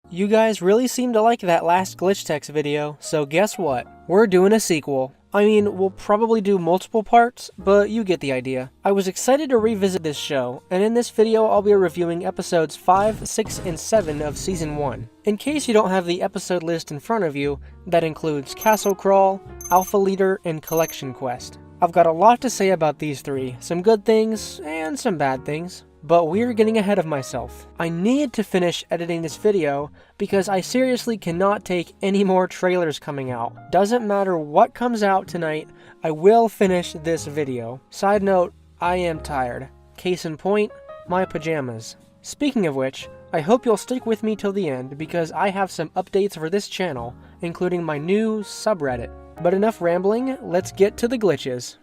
You guys really seem to like that last glitch text video, so guess what? We're doing a sequel. I mean, we'll probably do multiple parts, but you get the idea. I was excited to revisit this show, and in this video I'll be reviewing episodes 5, 6, and 7 of Season 1. In case you don't have the episode list in front of you, that includes Castle Crawl, Alpha Leader, and Collection Quest. I've got a lot to say about these three, some good things, and some bad things. But we're getting ahead of myself. I need to finish editing this video because I seriously cannot take any more trailers coming out. Doesn't matter what comes out tonight, I will finish this video. Side note, I am tired. Case in point, my pajamas. Speaking of which, I hope you'll stick with me till the end because I have some updates for this channel, including my new subreddit. But enough rambling, let's get to the glitches.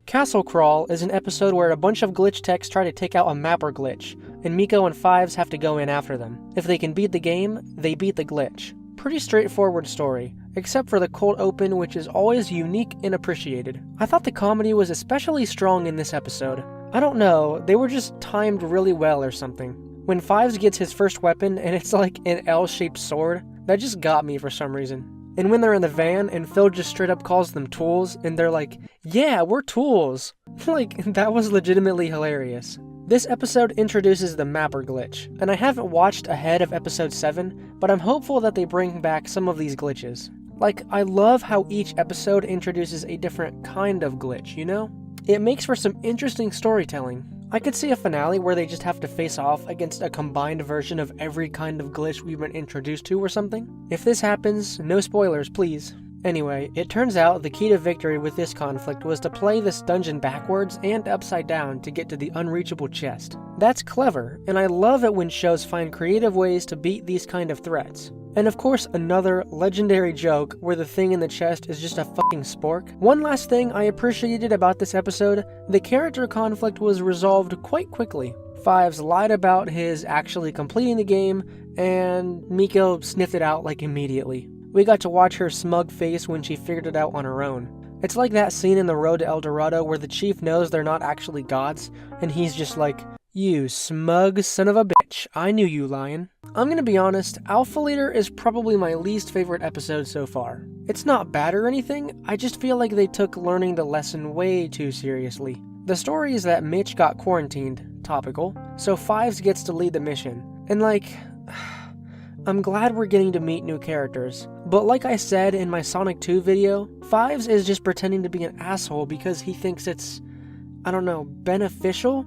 Castle Crawl is an episode where a bunch of glitch techs try to take out a mapper glitch, and Miko and Fives have to go in after them. If they can beat the game, they beat the glitch. Pretty straightforward story, except for the cold open, which is always unique and appreciated. I thought the comedy was especially strong in this episode. I don't know, they were just timed really well or something. When Fives gets his first weapon and it's like an L-shaped sword, that just got me for some reason. And when they're in the van and Phil just straight up calls them tools and they're like, yeah, we're tools. Like, that was legitimately hilarious. This episode introduces the mapper glitch, and I haven't watched ahead of episode 7, but I'm hopeful that they bring back some of these glitches. Like, I love how each episode introduces a different kind of glitch, you know? It makes for some interesting storytelling. I could see a finale where they just have to face off against a combined version of every kind of glitch we've been introduced to or something. If this happens, no spoilers, please. Anyway, it turns out the key to victory with this conflict was to play this dungeon backwards and upside down to get to the unreachable chest. That's clever, and I love it when shows find creative ways to beat these kind of threats. And of course, another legendary joke where the thing in the chest is just a fucking spork. One last thing I appreciated about this episode, the character conflict was resolved quite quickly. Fives lied about his actually completing the game, and Miko sniffed it out like immediately. We got to watch her smug face when she figured it out on her own. It's like that scene in The Road to El Dorado where the chief knows they're not actually gods, and he's just like, you smug son of a bitch, I knew you lying. I'm gonna be honest, Alpha Leader is probably my least favorite episode so far. It's not bad or anything, I just feel like they took learning the lesson way too seriously. The story is that Mitch got quarantined, topical, so Fives gets to lead the mission. And like, I'm glad we're getting to meet new characters. But like I said in my Sonic 2 video, Fives is just pretending to be an asshole because he thinks it's, I don't know, beneficial?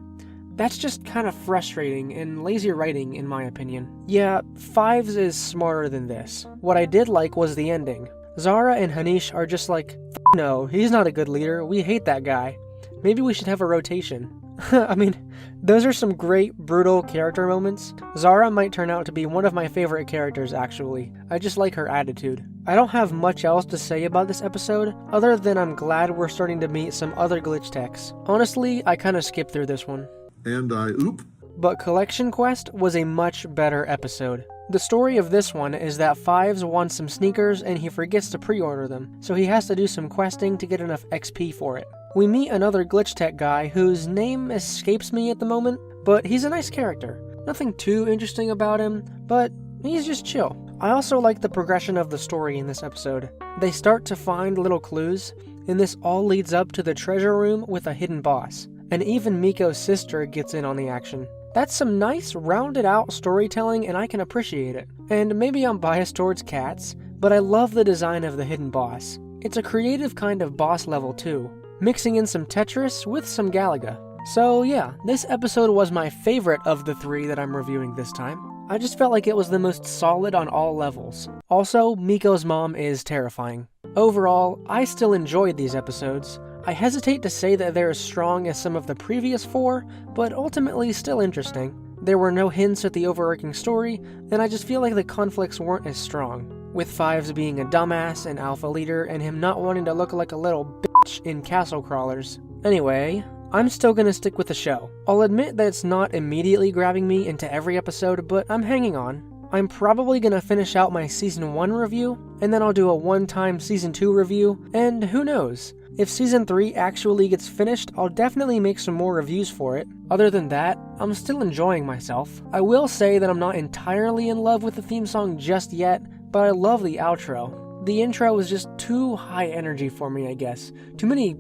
That's just kind of frustrating and lazy writing in my opinion. Yeah, Fives is smarter than this. What I did like was the ending. Zara and Hanish are just like, no, he's not a good leader, we hate that guy. Maybe we should have a rotation. I mean, those are some great, brutal character moments. Zara might turn out to be one of my favorite characters actually. I just like her attitude. I don't have much else to say about this episode, other than I'm glad we're starting to meet some other glitch techs. Honestly, I kinda skipped through this one. And I oop. But Collection Quest was a much better episode. The story of this one is that Fives wants some sneakers and he forgets to pre-order them, so he has to do some questing to get enough XP for it. We meet another glitch tech guy whose name escapes me at the moment, but he's a nice character. Nothing too interesting about him, but he's just chill. I also like the progression of the story in this episode. They start to find little clues, and this all leads up to the treasure room with a hidden boss. And even Miko's sister gets in on the action. That's some nice, rounded out storytelling and I can appreciate it. And maybe I'm biased towards cats, but I love the design of the hidden boss. It's a creative kind of boss level too, mixing in some Tetris with some Galaga. So yeah, this episode was my favorite of the three that I'm reviewing this time. I just felt like it was the most solid on all levels. Also, Miko's mom is terrifying. Overall, I still enjoyed these episodes. I hesitate to say that they're as strong as some of the previous 4, but ultimately still interesting. There were no hints at the overarching story, and I just feel like the conflicts weren't as strong, with Fives being a dumbass and Alpha Leader and him not wanting to look like a little bitch in Castle Crawlers. Anyway, I'm still gonna stick with the show. I'll admit that it's not immediately grabbing me into every episode, but I'm hanging on. I'm probably gonna finish out my Season 1 review, and then I'll do a one-time Season 2 review, and who knows? If Season 3 actually gets finished, I'll definitely make some more reviews for it. Other than that, I'm still enjoying myself. I will say that I'm not entirely in love with the theme song just yet, but I love the outro. The intro was just too high energy for me, I guess. Too many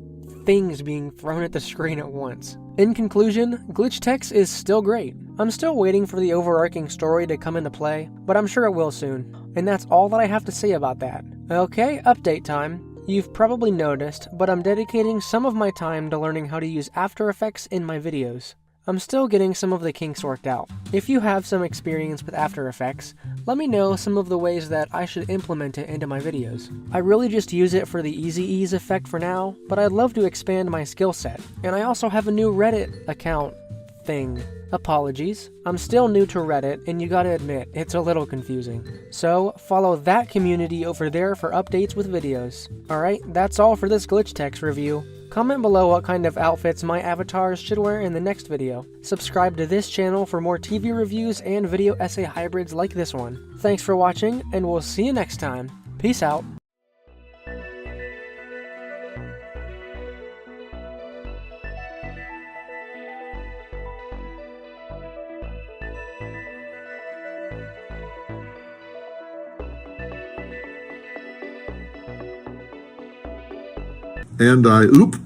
things being thrown at the screen at once. In conclusion, glitch text is still great. I'm still waiting for the overarching story to come into play, but I'm sure it will soon. And that's all that I have to say about that. Okay, update time. You've probably noticed, but I'm dedicating some of my time to learning how to use After Effects in my videos. I'm still getting some of the kinks worked out. If you have some experience with After Effects, let me know some of the ways that I should implement it into my videos. I really just use it for the easy ease effect for now, but I'd love to expand my skill set. And I also have a new Reddit account thing. Apologies. I'm still new to Reddit, and you gotta admit, it's a little confusing. So, follow that community over there for updates with videos. Alright, that's all for this glitch text review. Comment below what kind of outfits my avatars should wear in the next video. Subscribe to this channel for more TV reviews and video essay hybrids like this one. Thanks for watching, and we'll see you next time. Peace out. And I, oop.